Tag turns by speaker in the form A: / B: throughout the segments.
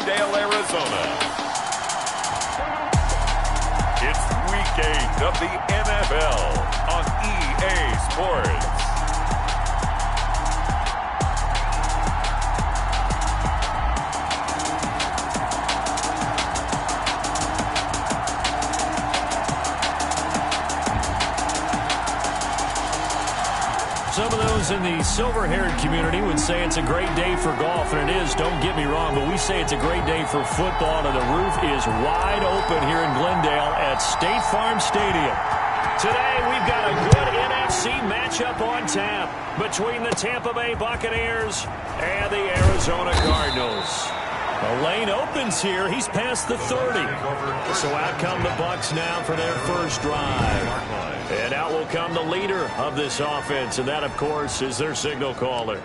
A: Glendale, Arizona. It's Week 8 of the NFL on EA Sports.
B: Some of those in the silver-haired community would say it's a great day for golf, and it is, don't get me wrong, but we say it's a great day for football, and the roof is wide open here in Glendale at State Farm Stadium. Today, we've got a good NFC matchup on tap between the Tampa Bay Buccaneers and the Arizona Cardinals. The lane opens here. He's past the 30. So out come the Bucs now for their first drive. And out will come the leader of this offense, and that, of course, is their signal caller.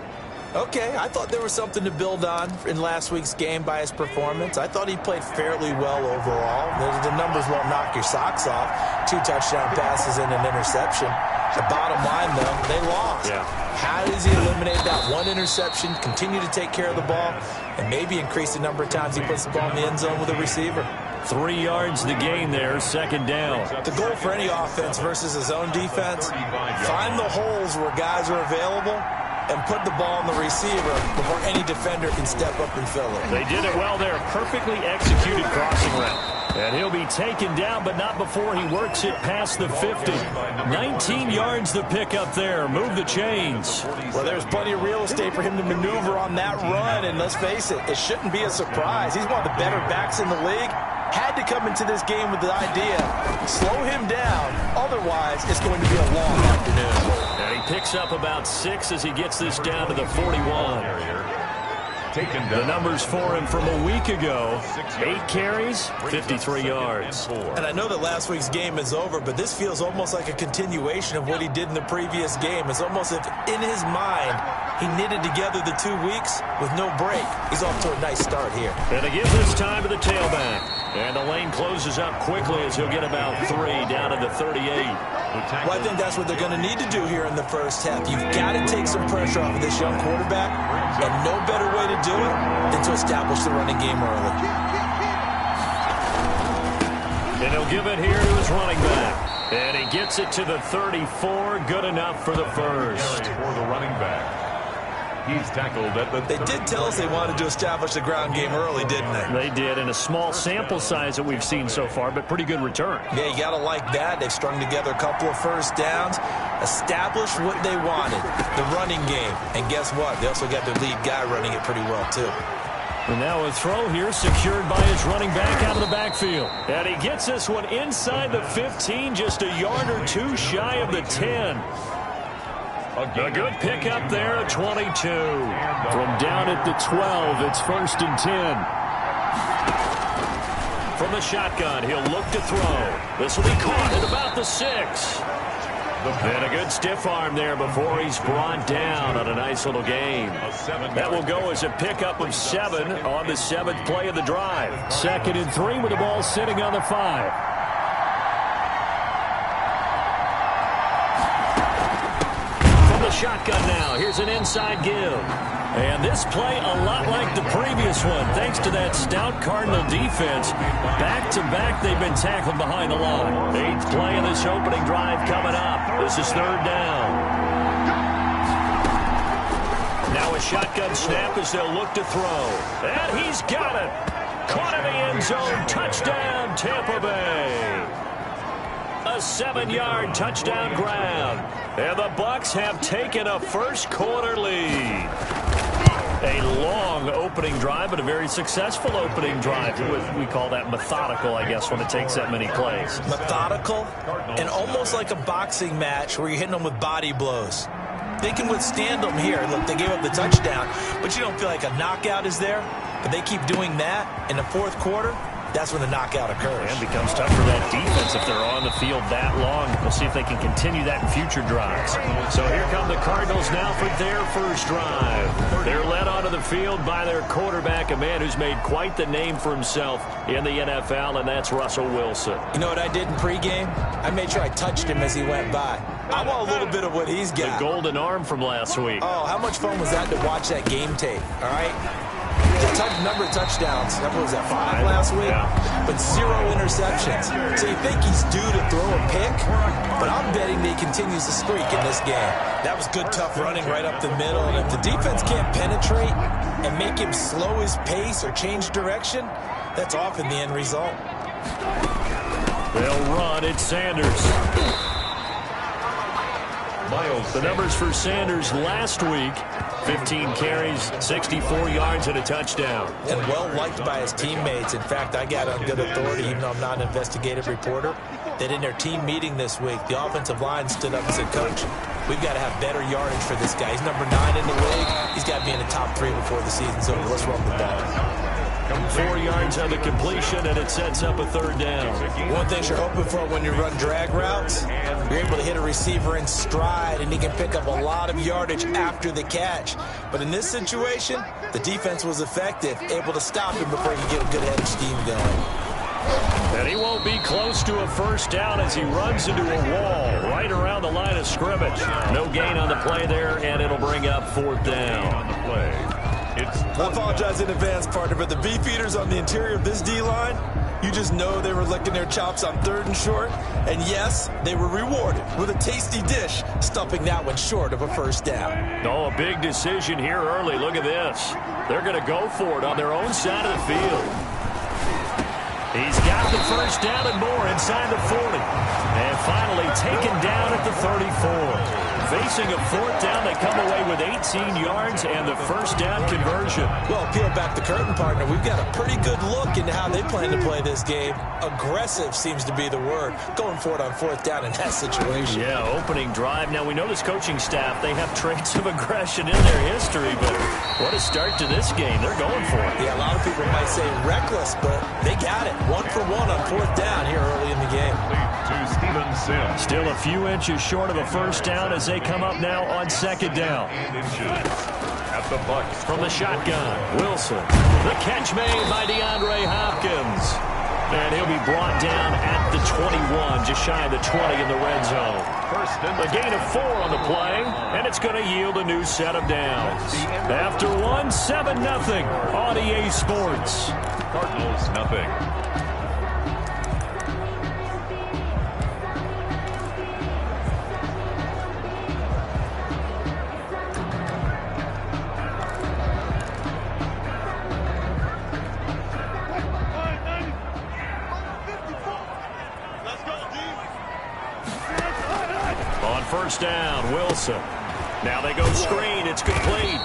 C: Okay, I thought there was something to build on in last week's game by his performance. I thought he played fairly well overall. The numbers won't knock your socks off. 2 touchdown passes and an interception. The bottom line, though, they lost. Yeah. How does he eliminate that one interception, continue to take care of the ball, and maybe increase the number of times he puts the ball in the end zone with a receiver?
B: 3 yards the gain there, second down.
C: The goal for any offense versus his own defense, find the holes where guys are available and put the ball on the receiver before any defender can step up and fill it.
B: They did it well there. Perfectly executed crossing route. And he'll be taken down, but not before he works it past the 50. 19 yards the pickup there. Move the chains.
C: Well, there's plenty of real estate for him to maneuver on that run, and let's face it, it shouldn't be a surprise. He's one of the better backs in the league. Had to come into this game with the idea, slow him down, otherwise it's going to be a long afternoon.
B: And he picks up about 6 as he gets this down to the 41. The numbers for him from a week ago, 8 carries, 53 yards.
C: And I know that last week's game is over, but this feels almost like a continuation of what he did in the previous game. It's almost as if in his mind, he knitted together the 2 weeks with no break. He's off to a nice start here.
B: And they give this time to the tailback. And the lane closes up quickly as he'll get about 3 down to the 38.
C: Well, I think that's what they're going to need to do here in the first half. You've got to take some pressure off of this young quarterback, and no better way to do it than to establish the running game early.
B: And he'll give it here to his running back. And he gets it to the 34. Good enough for the first.
A: For the running back. He's tackled at the 30.
C: They did tell us they wanted to establish the ground game early, didn't they?
B: They did, in a small sample size that we've seen so far, but pretty good return.
C: Yeah, you got to like that. They've strung together a couple of first downs, established what they wanted, the running game. And guess what? They also got their lead guy running it pretty well, too.
B: And now a throw here secured by his running back out of the backfield. And he gets this one inside the 15, just a yard or 2 shy of the 10. A good pickup there at 22. From down at the 12, it's 1st and 10. From the shotgun, he'll look to throw. This will be caught at about the 6. And a good stiff arm there before he's brought down on a nice little gain. That will go as a pickup of 7 on the 7th play of the drive. 2nd and 3 with the ball sitting on the 5. Shotgun now. Here's an inside give. And this play a lot like the previous one, thanks to that stout Cardinal defense. Back-to-back, they've been tackled behind the line. 8th play of this opening drive coming up. This is 3rd down. Now a shotgun snap as they'll look to throw. And he's got it. Caught in the end zone. Touchdown, Tampa Bay. A 7-yard touchdown grab. And the Bucs have taken a first-quarter lead. A long opening drive, but a very successful opening drive. We call that methodical, I guess, when it takes that many plays.
C: Methodical and almost like a boxing match where you're hitting them with body blows. They can withstand them here. Look, they gave up the touchdown, but you don't feel like a knockout is there. But they keep doing that in the 4th quarter. That's when the knockout occurs.
B: And becomes tough for that defense if they're on the field that long. We'll see if they can continue that in future drives. So here come the Cardinals now for their first drive. They're led onto the field by their quarterback, a man who's made quite the name for himself in the NFL, and that's Russell Wilson.
C: You know what I did in pregame? I made sure I touched him as he went by. I want a little bit of what he's got.
B: The golden arm from last week.
C: Oh, how much fun was that to watch that game tape, all right? To number of touchdowns. What was that, 5 last week?
B: Yeah.
C: But 0 interceptions. So you think he's due to throw a pick? But I'm betting that he continues to streak in this game. That was good, tough running right up the middle. And if the defense can't penetrate and make him slow his pace or change direction, that's often the end result.
B: They'll run. It's Sanders. The numbers for Sanders last week: 15 carries, 64 yards, and a touchdown.
C: And well-liked by his teammates. In fact, I got on good authority, even though I'm not an investigative reporter, that in their team meeting this week, the offensive line stood up and said, Coach, we've got to have better yardage for this guy. He's number 9 in the league. He's got to be in the top 3 before the season's over. Let's run the ball.
B: 4 yards on the completion, and it sets up a 3rd down.
C: One thing you're hoping for when you run drag routes, you're able to hit a receiver in stride, and he can pick up a lot of yardage after the catch. But in this situation, the defense was effective, able to stop him before he could get a good head of steam going.
B: And he won't be close to a 1st down as he runs into a wall right around the line of scrimmage. No gain on the play there, and it'll bring up 4th down.
A: On the play.
C: I apologize in advance, partner, but the beefeaters on the interior of this D-line, you just know they were licking their chops on 3rd and short. And yes, they were rewarded with a tasty dish, stuffing that one short of a 1st down.
B: Oh, a big decision here early. Look at this. They're going to go for it on their own side of the field. He's got the 1st down and more inside the 40. And finally taken down at the 34. Facing a 4th down, they come away with 18 yards and the 1st down conversion.
C: Well, peel back the curtain, partner. We've got a pretty good look into how they plan to play this game. Aggressive seems to be the word. Going for it on 4th down in that situation.
B: Yeah, opening drive. Now, we know this coaching staff, they have traits of aggression in their history, but what a start to this game. They're going for it.
C: Yeah, a lot of people might say reckless, but they got it. 1 for 1 on 4th down here early in the game.
B: Still a few inches short of a 1st down as they come up now on 2nd down.
A: At the Bucks.
B: From the shotgun, Wilson. The catch made by DeAndre Hopkins. And he'll be brought down at the 21, just shy of the 20 in the red zone. A gain of 4 on the play, and it's going to yield a new set of downs. After 1, 7-0 on EA Sports.
A: Cardinals, nothing.
B: On 1st down, Wilson. Now they go screen. It's complete.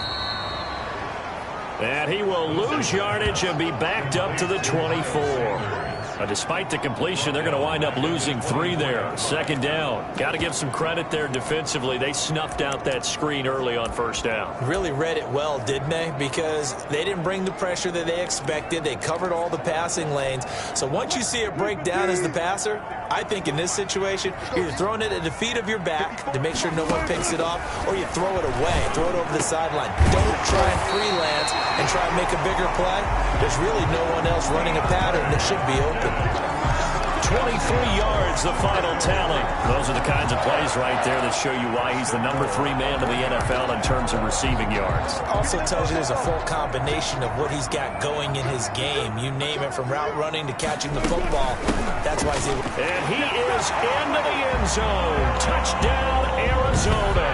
B: And he will lose yardage and be backed up to the 24. Despite the completion, they're going to wind up losing 3 there. 2nd down. Got to give some credit there defensively. They snuffed out that screen early on 1st down.
C: Really read it well, didn't they? Because they didn't bring the pressure that they expected. They covered all the passing lanes. So once you see it break down as the passer, I think in this situation, you're either throwing it at the feet of your back to make sure no one picks it off, or you throw it away, throw it over the sideline. Don't try and freelance and try and make a bigger play. There's really no one else running a pattern that should be open.
B: 23 yards, the final tally. Those are the kinds of plays right there that show you why he's the number 3 man in the NFL in terms of receiving yards.
C: Also tells you there's a full combination of what he's got going in his game. You name it, from route running to catching the football. That's why he's able.
B: And he is into the end zone. Touchdown, Arizona.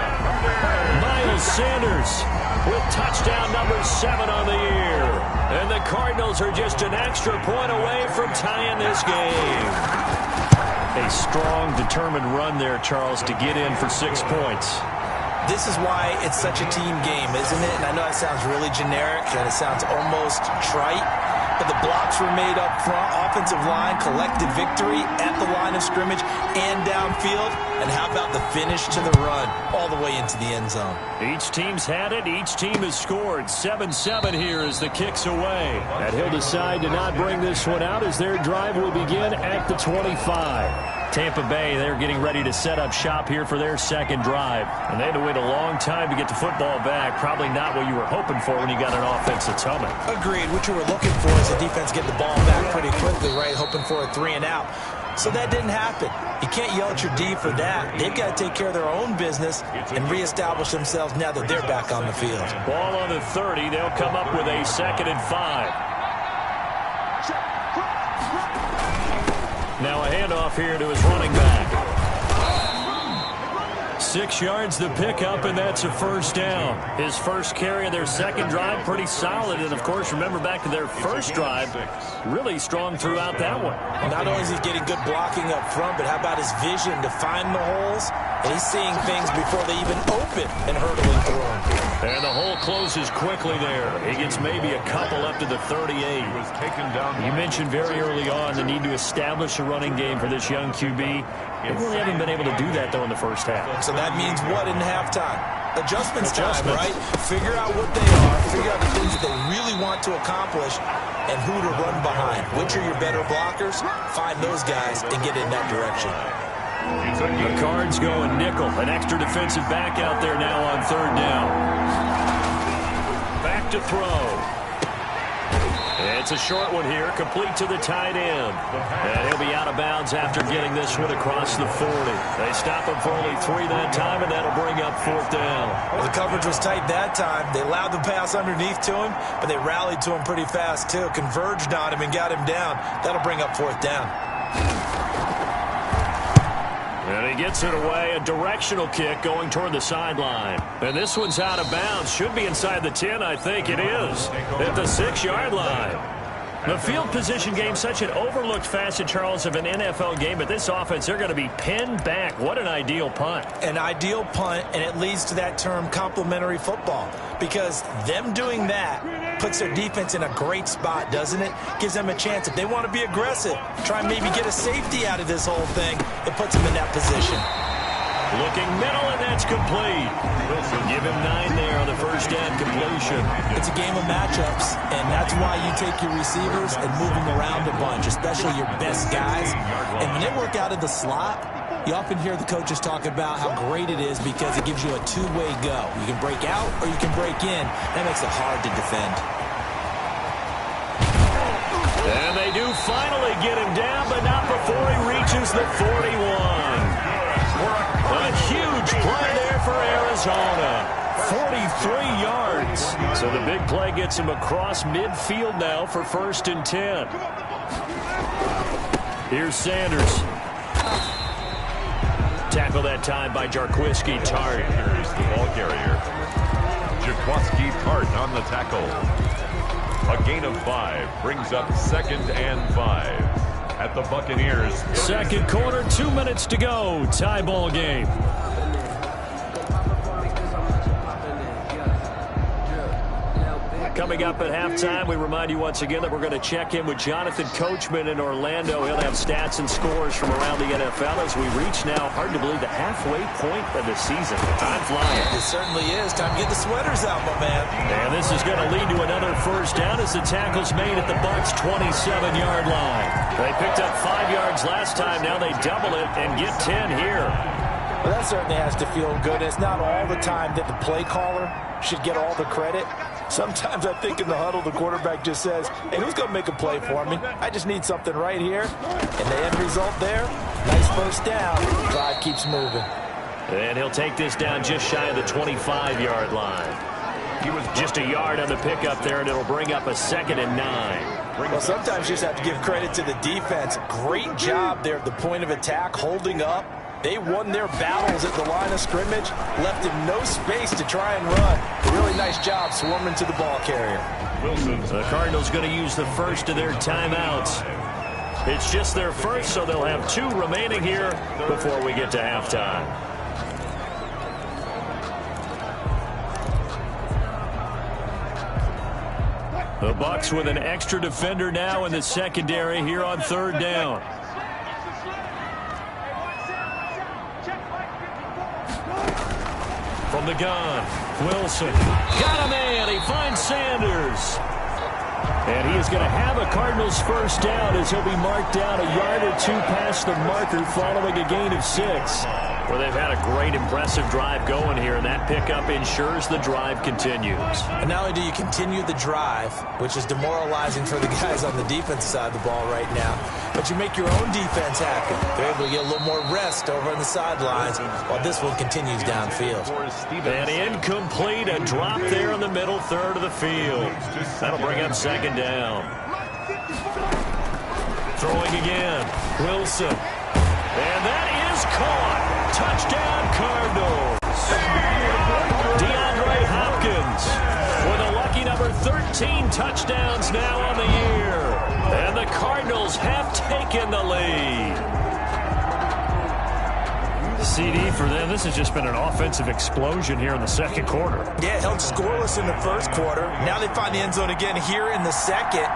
B: Miles Sanders with touchdown number 7 on the year. And the Cardinals are just an extra point away from tying this game. A strong, determined run there, Charles, to get in for 6 points.
C: This is why it's such a team game, isn't it? And I know that sounds really generic and it sounds almost trite, but the blocks were made up front. Offensive line collected victory at the line of scrimmage and downfield. And how about the finish to the run all the way into the end zone?
B: Each team's had it. Each team has scored. 7-7 here as the kick's away. And he'll decide to not bring this one out as their drive will begin at the 25. Tampa Bay, they're getting ready to set up shop here for their 2nd drive. And they had to wait a long time to get the football back. Probably not what you were hoping for when you got an offense that's humming.
C: Agreed. What you were looking for is the defense get the ball back pretty quickly, right? Hoping for a 3 and out. So that didn't happen. You can't yell at your D for that. They've got to take care of their own business and reestablish themselves now that they're back on the field.
B: Ball on the 30. They'll come up with a 2nd and 5. Now a handoff here to his running back. 6 yards the pickup, and that's a first down. His first carry of their second drive, pretty solid. And, of course, remember back to their first drive, really strong throughout that one.
C: Not only is he getting good blocking up front, but how about his vision to find the holes? And he's seeing things before they even open and hurdling through them.
B: And the hole closes quickly there. He gets maybe a couple up to the 38. You mentioned very early on the need to establish a running game for this young QB. They really haven't been able to do that, though, in the first half.
C: So that means what in halftime? Adjustments time, right? Figure out what they are, figure out the things that they really want to accomplish, and who to run behind. Which are your better blockers? Find those guys and get in that direction.
B: The Cards going nickel. An extra defensive back out there now on 3rd down. Back to throw. It's a short one here, complete to the tight end. And he'll be out of bounds after getting this one across the 40. They stop him for only 3 that time, and that'll bring up 4th down.
C: Well, the coverage was tight that time. They allowed the pass underneath to him, but they rallied to him pretty fast, too. Converged on him and got him down. That'll bring up 4th down.
B: And he gets it away, a directional kick going toward the sideline. And this one's out of bounds. Should be inside the 10, I think it is. At the 6-yard line. The field position game, such an overlooked facet, Charles, of an NFL game. But this offense, they're going to be pinned back. What an ideal punt.
C: An ideal punt, and it leads to that term complementary football. Because them doing that puts their defense in a great spot, doesn't it? Gives them a chance. If they want to be aggressive, try and maybe get a safety out of this whole thing, it puts them in that position.
B: Looking middle, and that's complete. Wilson give him 9 there on the first down completion.
C: It's a game of matchups, and that's why you take your receivers and move them around a bunch, especially your best guys. And when they work out of the slot, you often hear the coaches talk about how great it is because it gives you a two-way go. You can break out or you can break in. That makes it hard to defend.
B: And they do finally get him down, but not before he reaches the 41. A huge play there for Arizona. 43 yards. So the big play gets him across midfield now for 1st and 10. Here's Sanders. Tackle that time by Jarquiski Tart.
A: Here's the ball carrier. Jarquiski Tart on the tackle. A gain of 5 brings up 2nd and 5. At the Buccaneers.
B: Second quarter, 2 minutes to go. Tie ball game. Coming up at halftime, we remind you once again that we're going to check in with Jonathan Coachman in Orlando. He'll have stats and scores from around the NFL as we reach now, hard to believe, the halfway point of the season. Time flying.
C: It certainly is. Time to get the sweaters out, my man.
B: And this is going to lead to another first down as the tackle's made at the Bucs' 27-yard line. They picked up 5 yards last time. Now they double it and get 10 here.
C: Well, that certainly has to feel good. It's not all the time that the play caller should get all the credit. Sometimes I think in the huddle, the quarterback just says, hey, who's going to make a play for me? I just need something right here. And the end result there, nice first down. Drive keeps moving.
B: And he'll take this down just shy of the 25-yard line. He was just a yard on the pickup there, and it'll bring up a 2nd and 9.
C: Well, sometimes you just have to give credit to the defense. Great job there at the point of attack, holding up. They won their battles at the line of scrimmage, left him no space to try and run. A really nice job swarming to the ball carrier.
B: The Cardinals going to use the first of their timeouts. It's just their first, so they'll have 2 remaining here before we get to halftime. The Bucs with an extra defender now in the secondary here on 3rd down. From the gun, Wilson got him in. He finds Sanders. And he is going to have a Cardinals first down as he'll be marked down a yard or 2 past the marker following a gain of 6. Well, they've had a great, impressive drive going here, and that pickup ensures the drive continues.
C: And not only do you continue the drive, which is demoralizing for the guys on the defense side of the ball right now, but you make your own defense happy. They're able to get a little more rest over on the sidelines while this one continues downfield.
B: And incomplete, a drop there in the middle third of the field. That'll bring up second down. Throwing again, Wilson. And that is caught. Touchdown, Cardinals. DeAndre Hopkins with a lucky number 13 touchdowns now on the year. And the Cardinals have taken the lead. CD for them. This has just been an offensive explosion here in the second quarter.
C: Yeah, held scoreless in the first quarter. Now they find the end zone again here in the second.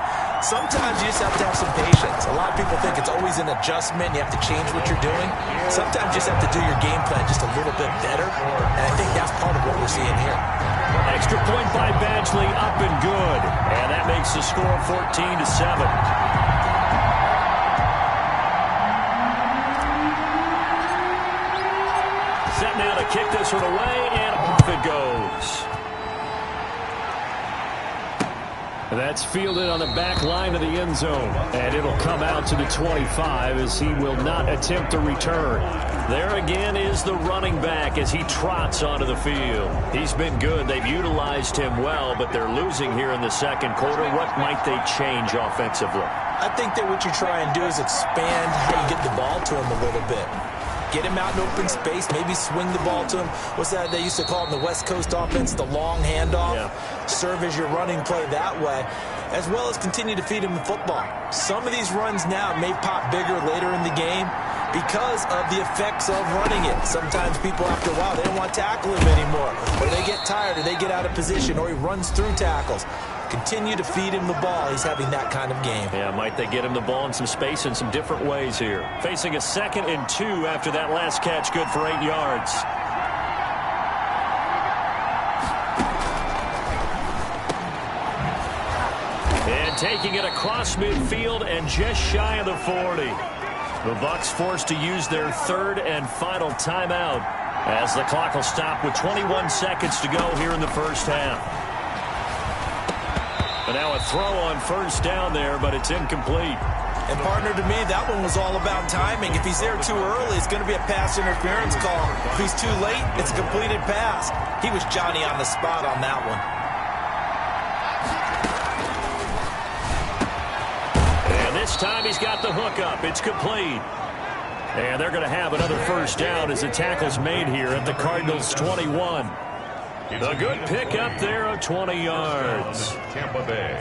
C: Sometimes you just have to have some patience. A lot of people think it's always an adjustment. You have to change what you're doing. Sometimes you just have to do your game plan just a little bit better. And I think that's part of what we're seeing here.
B: Extra point by Badgley, up and good. And that makes the score 14-7. Set now to kick this one away, and off it goes. That's fielded on the back line of the end zone. And it'll come out to the 25 as he will not attempt to return. There again is the running back as he trots onto the field. He's been good. They've utilized him well, but they're losing here in the second quarter. What might they change offensively?
C: I think that what you try and do is expand how you get the ball to him a little bit. Get him out in open space, maybe swing the ball to him. What's that they used to call it in the West Coast offense, the long handoff? Yeah. Serve as your running play that way, as well as continue to feed him the football. Some of these runs now may pop bigger later in the game because of the effects of running it. Sometimes people, after a while, they don't want to tackle him anymore. Or they get tired, or they get out of position, or he runs through tackles. Continue to feed him the ball. He's having that kind of game.
B: Yeah, might they get him the ball in some space in some different ways here. Facing a 2nd and 2 after that last catch, good for 8 yards. And taking it across midfield and just shy of the 40. The Bucs forced to use their 3rd and final timeout as the clock will stop with 21 seconds to go here in the first half. And now a throw on first down there, but it's incomplete.
C: And, partner, to me, that one was all about timing. If he's there too early, it's going to be a pass interference call. If he's too late, it's a completed pass. He was Johnny on the spot on that one.
B: And this time he's got the hook up. It's complete. And they're going to have another first down as the tackle's made here at the Cardinals' 21. A good pick up there of 20 yards.
A: Tampa Bay.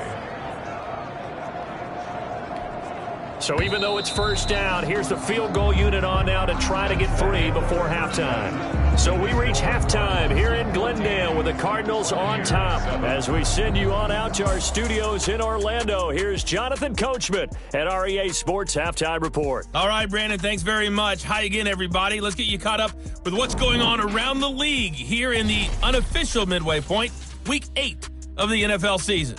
B: So even though it's first down, here's the field goal unit on now to try to get 3 before halftime. So we reach halftime here in Glendale with the Cardinals on top. As we send you on out to our studios in Orlando, here's Jonathan Coachman at REA Sports Halftime Report.
D: All right, Brandon, thanks very much. Hi again, everybody. Let's get you caught up with what's going on around the league here in the unofficial midway point, Week 8 of the NFL season.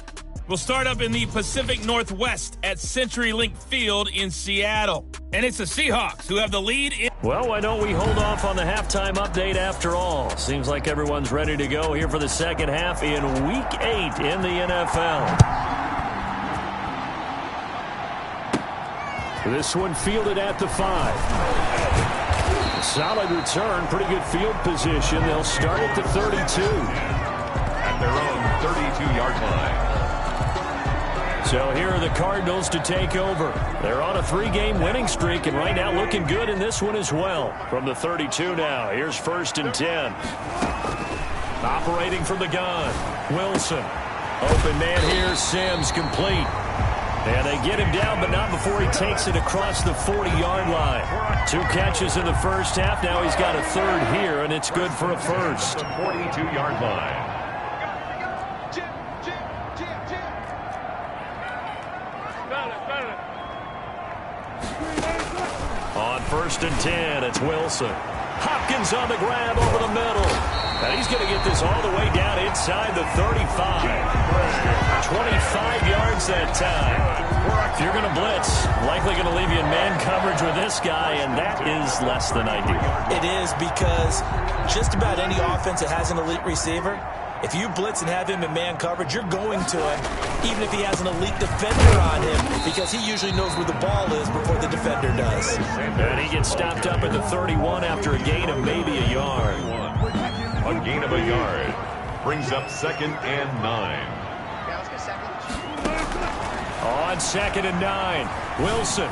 D: We'll start up in the Pacific Northwest at CenturyLink Field in Seattle. And it's the Seahawks who have the lead.
B: Well, why don't we hold off on the halftime update after all? Seems like everyone's ready to go here for the second half in Week 8 in the NFL. This one fielded at the 5. Solid return, pretty good field position. They'll start at the 32.
A: At their own 32-yard line.
B: So here are the Cardinals to take over. They're on a 3-game winning streak, and right now looking good in this one as well. From the 32 now, here's 1st and 10. Operating from the gun, Wilson. Open man here, Sims complete. And they get him down, but not before he takes it across the 40-yard line. 2 catches in the first half. Now he's got a 3rd here, and it's good for a first.
A: 42-yard line.
B: On 1st and 10, it's Wilson. Hopkins on the grab over the middle. And he's going to get this all the way down inside the 35. 25 yards that time. If you're going to blitz, likely going to leave you in man coverage with this guy, and that is less than ideal.
C: It is, because just about any offense that has an elite receiver, If you blitz and have him in man coverage, you're going to him, even if he has an elite defender on him, because he usually knows where the ball is before the defender does.
B: And he gets stopped up at the 31 after a gain of maybe a yard.
A: A gain of a yard brings up 2nd and 9.
B: On 2nd and 9, Wilson.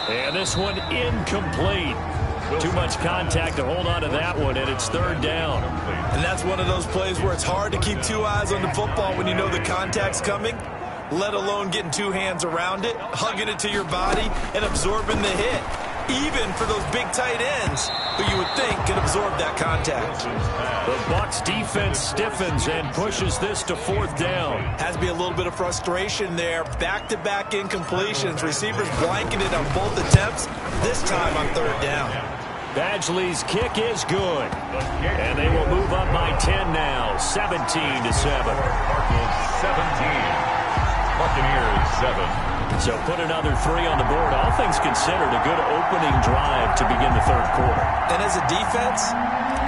B: And this one incomplete. Too much contact to hold on to that one, and it's 3rd down.
C: And that's one of those plays where it's hard to keep 2 eyes on the football when you know the contact's coming, let alone getting 2 hands around it, hugging it to your body, and absorbing the hit. Even for those big tight ends who you would think could absorb that contact.
B: The Bucs defense stiffens and pushes this to 4th down.
C: Has to be a little bit of frustration there. Back-to-back incompletions. Receivers blanketed on both attempts, this time on 3rd down.
B: Badgley's kick is good. And they will move up by 10 now, 17-7.
A: Cardinals 17. Buccaneers 7.
B: So put another 3 on the board. All things considered, a good opening drive to begin the 3rd quarter.
C: And as a defense,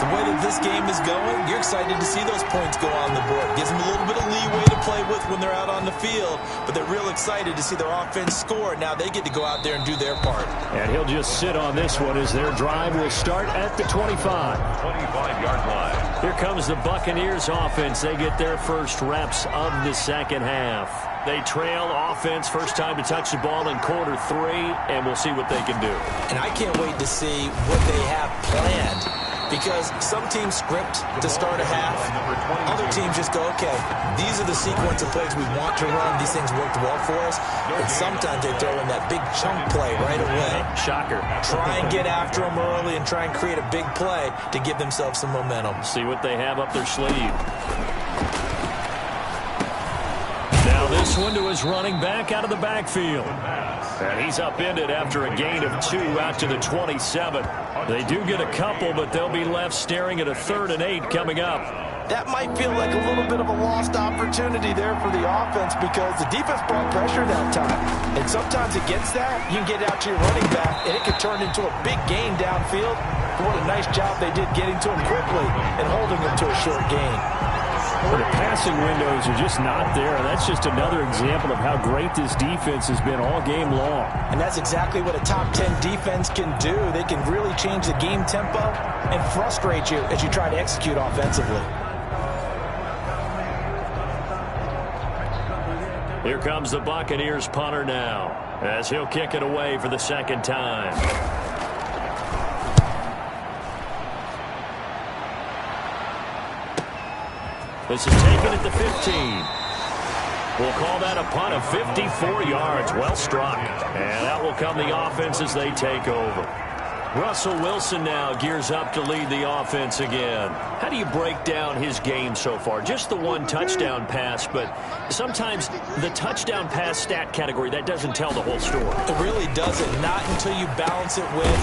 C: the way that this game is going, you're excited to see those points go on the board. Gives them a little bit of leeway to play with when they're out on the field, but they're real excited to see their offense score. Now they get to go out there and do their part.
B: And he'll just sit on this one as their drive will start at the 25.
A: 25-yard line.
B: Here comes the Buccaneers offense. They get their first reps of the 2nd half. They trail offense, first time to touch the ball in quarter 3, and we'll see what they can do.
C: And I can't wait to see what they have planned, because some teams script to start a half. Other teams just go, okay, these are the sequence of plays we want to run. These things worked well for us. And sometimes they throw in that big chunk play right away.
B: Shocker. Try
C: and get after them early and try and create a big play to give themselves some momentum.
B: See what they have up their sleeve. Now this one to his running back out of the backfield. And he's upended after a gain of 2 out to the 27. They do get a couple, but they'll be left staring at a 3rd and 8 coming up.
C: That might feel like a little bit of a lost opportunity there for the offense, because the defense brought pressure that time. And sometimes against that, you can get out to your running back, and it could turn into a big gain downfield. But what a nice job they did getting to him quickly and holding him to a short gain.
B: Well, the passing windows are just not there, and that's just another example of how great this defense has been all game long.
C: And that's exactly what a top 10 defense can do. They can really change the game tempo and frustrate you as you try to execute offensively.
B: Here comes the Buccaneers punter now, as he'll kick it away for the 2nd time. This is taken at the 15. We'll call that a punt of 54 yards. Well struck. And that will come the offense as they take over. Russell Wilson now gears up to lead the offense again. How do you break down his game so far? Just the 1 touchdown pass, but sometimes the touchdown pass stat category, that doesn't tell the whole story.
C: It really doesn't. Not until you balance it with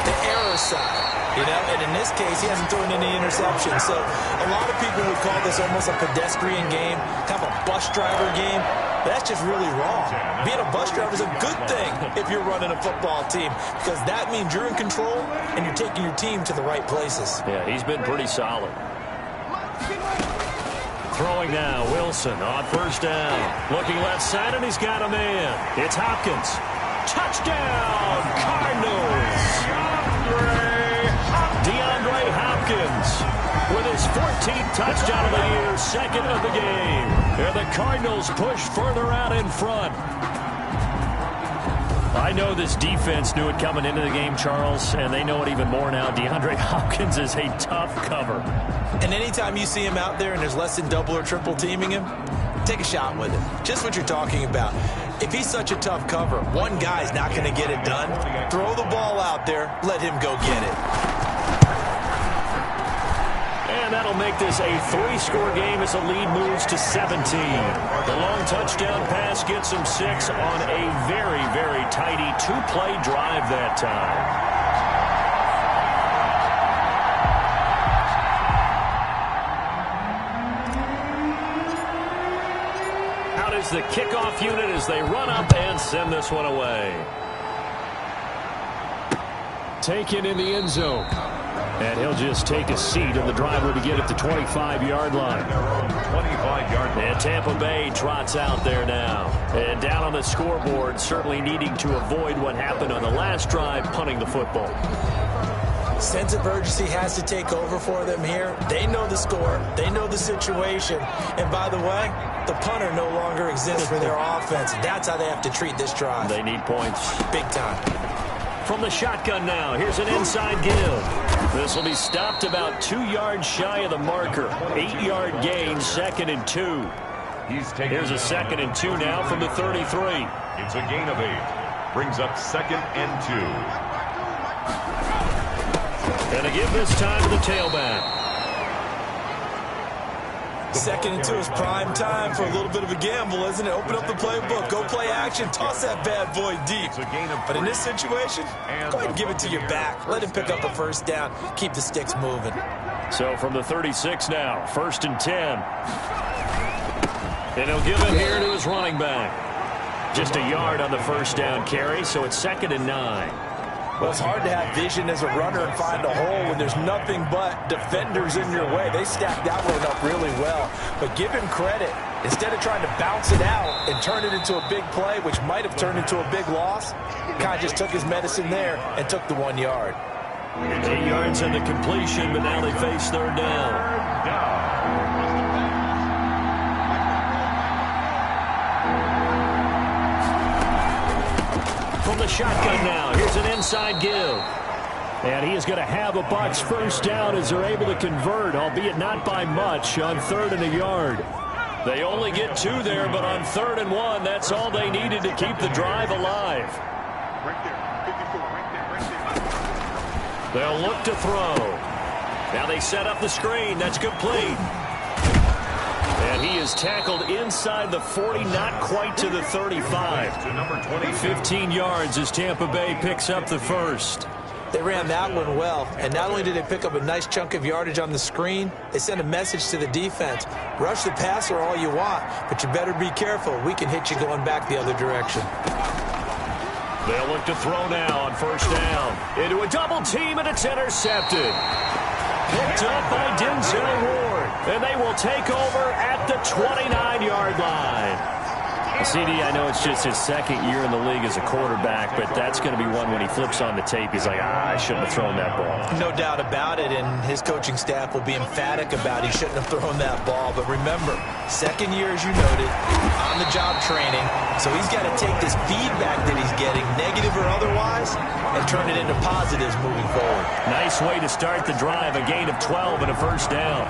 C: the error side. You know, and in this case, he hasn't thrown any interceptions. So a lot of people would call this almost a pedestrian game, kind of a bus driver game. But that's just really wrong. Being a bus driver is a good thing if you're running a football team, because that means you're in control and you're taking your team to the right places.
B: Yeah, he's been pretty solid. Throwing now, Wilson on 1st down. Looking left side, and he's got a man. It's Hopkins. Touchdown, Cardinals. DeAndre Hopkins with his 14th touchdown of the year, 2nd of the game. And the Cardinals push further out in front. I know this defense knew it coming into the game, Charles, and they know it even more now. DeAndre Hopkins is a tough cover.
C: And anytime you see him out there and there's less than double or triple teaming him, take a shot with him. Just what you're talking about. If he's such a tough cover, one guy's not going to get it done. Throw the ball out there, let him go get it.
B: And that'll make this a 3-score game as the lead moves to 17. The long touchdown pass gets him 6 on a very, very tidy 2-play drive that time. Out is the kickoff unit as they run up and send this one away. Taken in the end zone. And he'll just take a seat, and the drive will begin at the 25-yard line.
A: 25-yard line.
B: And Tampa Bay trots out there now. And down on the scoreboard, certainly needing to avoid what happened on the last drive, punting the football.
C: Sense of urgency has to take over for them here. They know the score. They know the situation. And by the way, the punter no longer exists for their offense. That's how they have to treat this drive.
B: They need points.
C: Big time.
B: From the shotgun now, here's an inside give. This will be stopped about 2 yards shy of the marker. 8-yard gain, 2nd and 2. Here's a 2nd and 2 now from the 33.
A: It's a gain of 8. Brings up 2nd and 2.
B: And to give this time to the tailback.
C: 2nd and 2 is prime time for a little bit of a gamble, isn't it? Open up the playbook. Go play action. Toss that bad boy deep. But in this situation, go ahead and give it to your back. Let him pick up a first down. Keep the sticks moving.
B: So from the 36 now, 1st and 10. And he'll give it here to his running back. Just a yard on the first down carry, so it's 2nd and 9.
C: Well, it's hard to have vision as a runner and find a hole when there's nothing but defenders in your way. They stacked that one up really well. But give him credit. Instead of trying to bounce it out and turn it into a big play, which might have turned into a big loss, kind of just took his medicine there and took the 1 yard.
B: 8 yards on the completion, but now they face 3rd down. From the shotgun now, here's an inside give. And he is going to have a Bucs first down as they're able to convert, albeit not by much, on 3rd and a yard. They only get 2 there, but on 3rd and 1, that's all they needed to keep the drive alive. They'll look to throw. Now they set up the screen. That's complete. And he is tackled inside the 40, not quite to the 35.
A: To number 20.
B: 15 yards as Tampa Bay picks up the first.
C: They ran that one well, and not only did they pick up a nice chunk of yardage on the screen, they sent a message to the defense. Rush the passer all you want, but you better be careful. We can hit you going back the other direction.
B: They'll look to throw now on first down. Into a double team, and it's intercepted. Picked up by Denzel Ward. And they will take over at the 29-yard line. CD, I know it's just his 2nd year in the league as a quarterback, but that's going to be one when he flips on the tape. He's like, I shouldn't have thrown that ball.
C: No doubt about it, and his coaching staff will be emphatic about he shouldn't have thrown that ball. But remember, 2nd year, as you noted, on-the-job training, so he's got to take this feedback that he's getting, negative or otherwise, and turn it into positives moving forward.
B: Nice way to start the drive, a gain of 12 and a first down.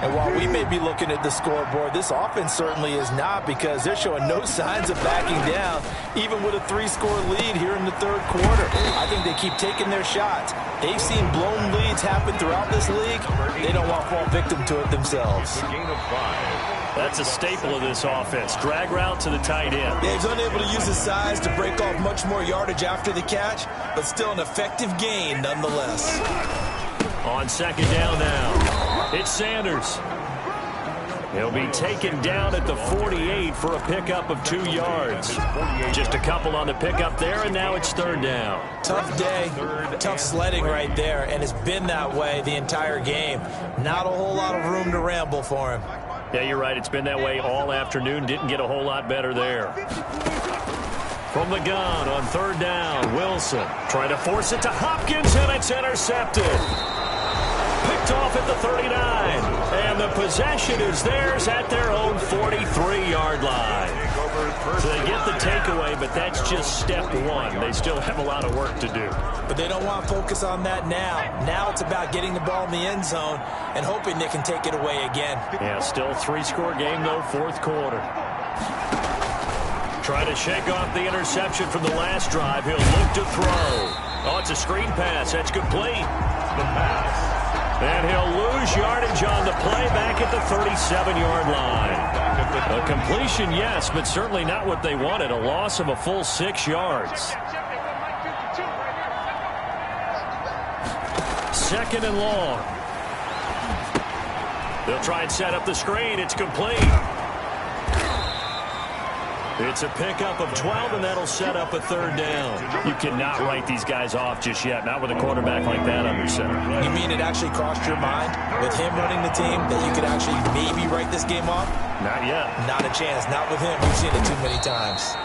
C: And while we may be looking at the scoreboard, this offense certainly is not, because they're showing no signs of backing down, even with a 3-score lead here in the 3rd quarter. I think they keep taking their shots. They've seen blown leads happen throughout this league. They don't want to fall victim to it themselves.
B: That's a staple of this offense. Drag route to the tight end.
C: He's unable to use his size to break off much more yardage after the catch, but still an effective gain nonetheless.
B: On 2nd down now. It's Sanders. He'll be taken down at the 48 for a pickup of 2 yards. Just a couple on the pickup there, and now it's 3rd down.
C: Tough day, tough sledding right there, and it's been that way the entire game. Not a whole lot of room to ramble for him.
B: Yeah, you're right. It's been that way all afternoon. Didn't get a whole lot better there. From the gun on 3rd down, Wilson trying to force it to Hopkins, and it's intercepted. Picked off at the 39, and the possession is theirs at their own 43-yard line. So they get the takeaway, but that's just step 1. They still have a lot of work to do.
C: But they don't want to focus on that now. Now it's about getting the ball in the end zone and hoping they can take it away again.
B: Yeah, still 3-score game, though, 4th quarter. Try to shake off the interception from the last drive. He'll look to throw. Oh, it's a screen pass. That's complete. The pass. And he'll lose yardage on the play back at the 37-yard line. A completion, yes, but certainly not what they wanted. A loss of a full 6 yards. 2nd and long. They'll try and set up the screen. It's complete. It's a pickup of 12, and that'll set up a 3rd down. You cannot write these guys off just yet, not with a quarterback like that under center.
C: You mean it actually crossed your mind with him running the team that you could actually maybe write this game off?
B: Not yet.
C: Not a chance. Not with him. We've seen it too many times.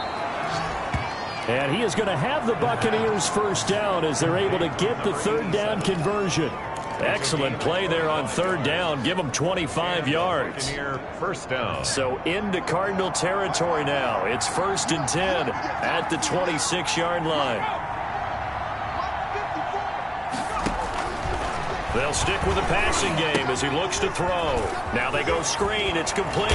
B: And he is going to have the Buccaneers 1st down as they're able to get the 3rd down conversion. Excellent play there on 3rd down. Give them 25 yards.
A: 1st down.
B: So into Cardinal territory now. It's 1st and 10 at the 26-yard line. They'll stick with the passing game as he looks to throw. Now they go screen. It's complete.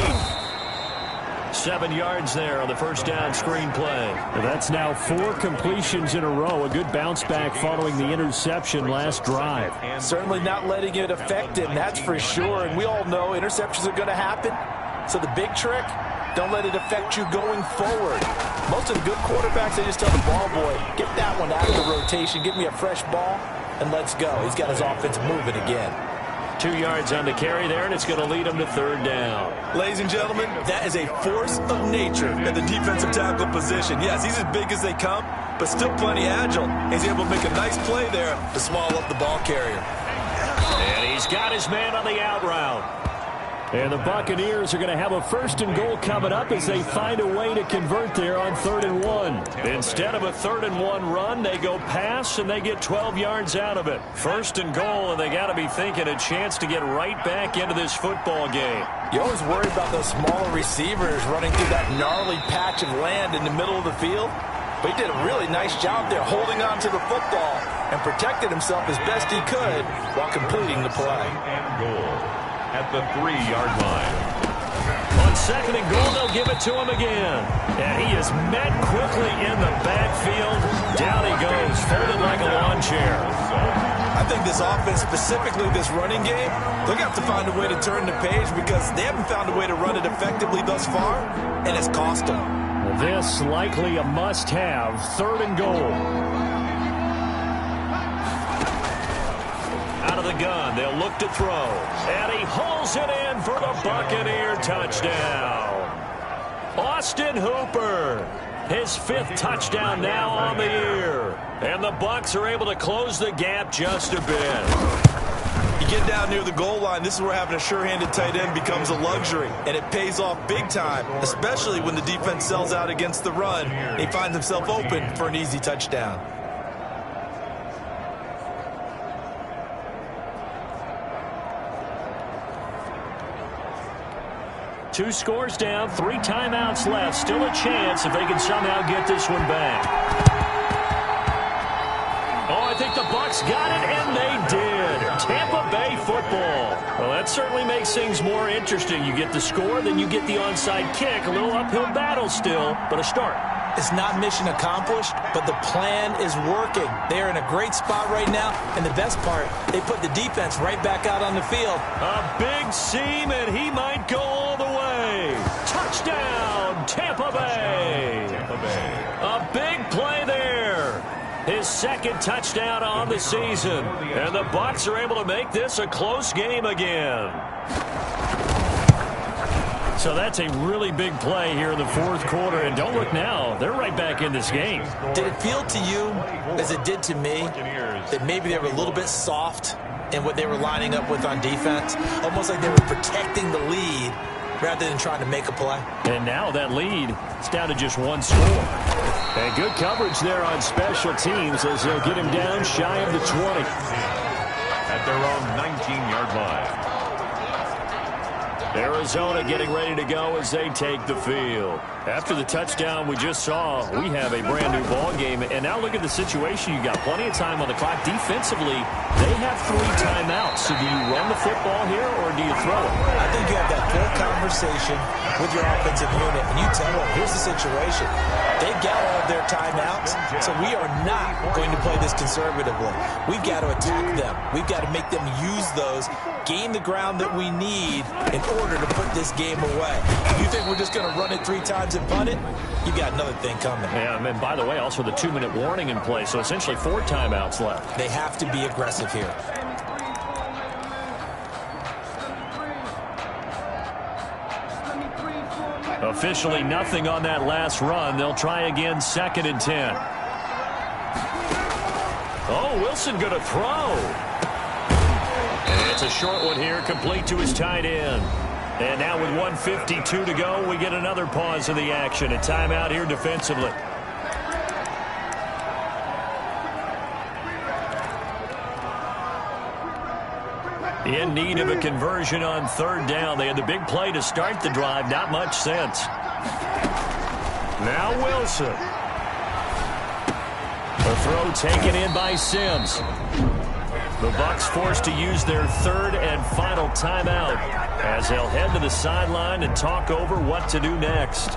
B: 7 yards there on the 1st down screen play. That's now 4 completions in a row. A good bounce back following the interception last drive.
C: Certainly not letting it affect him, that's for sure. And we all know interceptions are going to happen. So the big trick, don't let it affect you going forward. Most of the good quarterbacks, they just tell the ball boy, get that one out of the rotation, give me a fresh ball, and let's go. He's got his offense moving again.
B: 2 yards on the carry there, and it's going to lead him to 3rd down.
C: Ladies and gentlemen, that is a force of nature at the defensive tackle position. Yes, he's as big as they come, but still plenty agile. He's able to make a nice play there to swallow up the ball carrier.
B: And he's got his man on the out route. And the Buccaneers are going to have a 1st and goal coming up as they find a way to convert there on 3rd and 1. Instead of a 3rd and 1 run, they go pass, and they get 12 yards out of it. 1st and goal, and they got to be thinking a chance to get right back into this football game.
C: You always worry about those smaller receivers running through that gnarly patch of land in the middle of the field. But he did a really nice job there holding on to the football and protected himself as best he could while completing the play.
A: And goal at the 3-yard line.
B: On 2nd and goal, they'll give it to him again. And he is met quickly in the backfield. Down he goes, folded like a lawn chair.
C: I think this offense, specifically this running game, they're going to have to find a way to turn the page because they haven't found a way to run it effectively thus far, and it's cost them.
B: This likely a must-have. 3rd and goal. Out of the gun, they'll look to throw. And he hauls it in for the Buccaneer touchdown. Austin Hooper, his 5th touchdown now on the year. And the Bucs are able to close the gap just a bit.
C: You get down near the goal line, this is where having a sure-handed tight end becomes a luxury. And it pays off big time, especially when the defense sells out against the run. He finds himself open for an easy touchdown.
B: Two scores down, 3 timeouts left. Still a chance if they can somehow get this one back. Oh, I think the Bucs got it, and they did. Tampa Bay football. Well, that certainly makes things more interesting. You get the score, then you get the onside kick. A little uphill battle still, but a start.
C: It's not mission accomplished, but the plan is working. They're in a great spot right now, and the best part, they put the defense right back out on the field.
B: A big seam, and he might go all the way. Touchdown, Tampa Bay.
A: Tampa Bay.
B: A big play there. His 2nd touchdown on the season. And the Bucs are able to make this a close game again. So that's a really big play here in the 4th quarter. And don't look now, they're right back in this game.
C: Did it feel to you, as it did to me, that maybe they were a little bit soft in what they were lining up with on defense? Almost like they were protecting the lead rather than trying to make a play.
B: And now that lead is down to just 1 score. And good coverage there on special teams as they'll get him down shy of the 20.
A: At their own 19-yard line.
B: Arizona getting ready to go as they take the field. After the touchdown we just saw, we have a brand new ball game. And now look at the situation. You got plenty of time on the clock. Defensively, they have 3 timeouts. So do you run the football here or do you throw it?
C: I think you have that full conversation with your offensive unit, and you tell them, here's the situation. They've got all of their timeouts, so we are not going to play this conservatively. We've got to attack them. We've got to make them use those, gain the ground that we need in order to put this game away. You think we're just going to run it 3 times and punt it? You got another thing coming.
B: Yeah, and by the way, also the 2-minute warning in place, so essentially 4 timeouts left.
C: They have to be aggressive here.
B: A officially nothing on that last run. They'll try again, 2nd and 10. Oh, Wilson going to throw. And it's a short one here, complete to his tight end. And now with 1:52 to go, we get another pause of the action. A timeout here defensively. In need of a conversion on 3rd down. They had the big play to start the drive. Not much sense. Now Wilson. The throw taken in by Sims. The Bucs forced to use their 3rd and final timeout as they'll head to the sideline and talk over what to do next.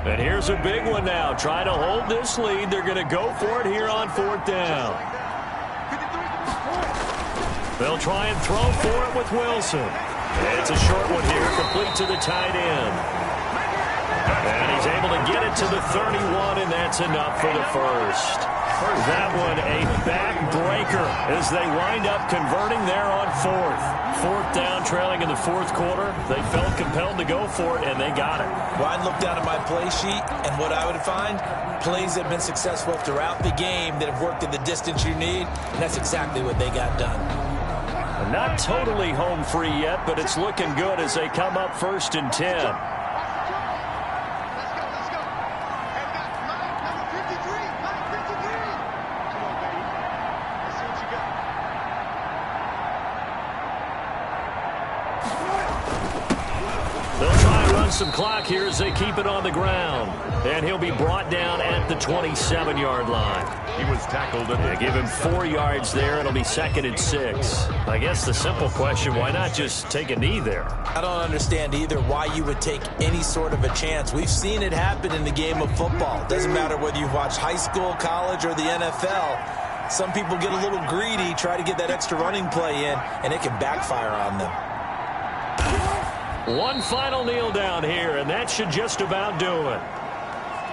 B: And here's a big one now. Try to hold this lead. They're going to go for it here on 4th down. They'll try and throw for it with Wilson. It's a short one here, complete to the tight end. And he's able to get it to the 31, and that's enough for the first. That one a backbreaker as they wind up converting there on 4th. 4th down, trailing in the 4th quarter. They felt compelled to go for it, and they got it.
C: Well, I'd look down at my play sheet, and what I would find, plays that have been successful throughout the game that have worked in the distance you need, and that's exactly what they got done.
B: Not totally home free yet, but it's looking good as they come up 1st and 10. Some clock here as they keep it on the ground. And he'll be brought down at the 27-yard line.
A: He was tackled.
B: They give him 4 yards there. It'll be 2nd and 6. I guess the simple question, why not just take a knee there?
C: I don't understand either why you would take any sort of a chance. We've seen it happen in the game of football. Doesn't matter whether you've watched high school, college, or the NFL. Some people get a little greedy, try to get that extra running play in, and it can backfire on them.
B: One final kneel down here, and that should just about do it.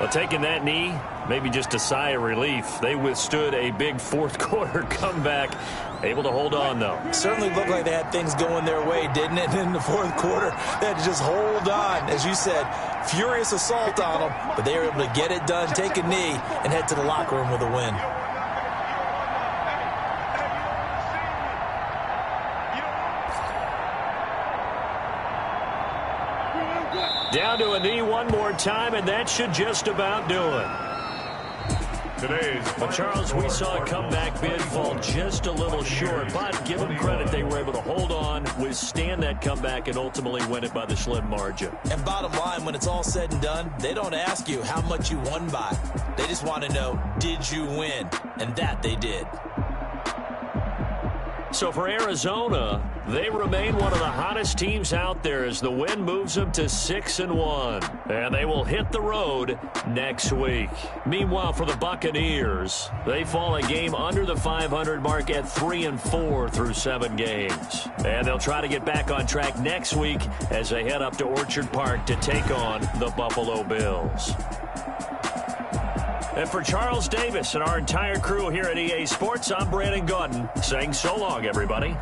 B: Well, taking that knee, maybe just a sigh of relief. They withstood a big 4th quarter comeback. Able to hold on, though.
C: Certainly looked like they had things going their way, didn't it? In the 4th quarter, they had to just hold on. As you said, furious assault on them, but they were able to get it done, take a knee, and head to the locker room with a win.
B: Down to a knee one more time, and that should just about do it. But, Charles, we saw a comeback bid fall just a little short, but give them credit. They were able to hold on, withstand that comeback, and ultimately win it by the slim margin.
C: And bottom line, when it's all said and done, they don't ask you how much you won by. They just want to know, did you win? And that they did.
B: So for Arizona, they remain one of the hottest teams out there as the win moves them to 6-1. And they will hit the road next week. Meanwhile, for the Buccaneers, they fall a game under the 500 mark at 3-4 through 7 games. And they'll try to get back on track next week as they head up to Orchard Park to take on the Buffalo Bills. And for Charles Davis and our entire crew here at EA Sports, I'm Brandon Gaudin saying so long, everybody.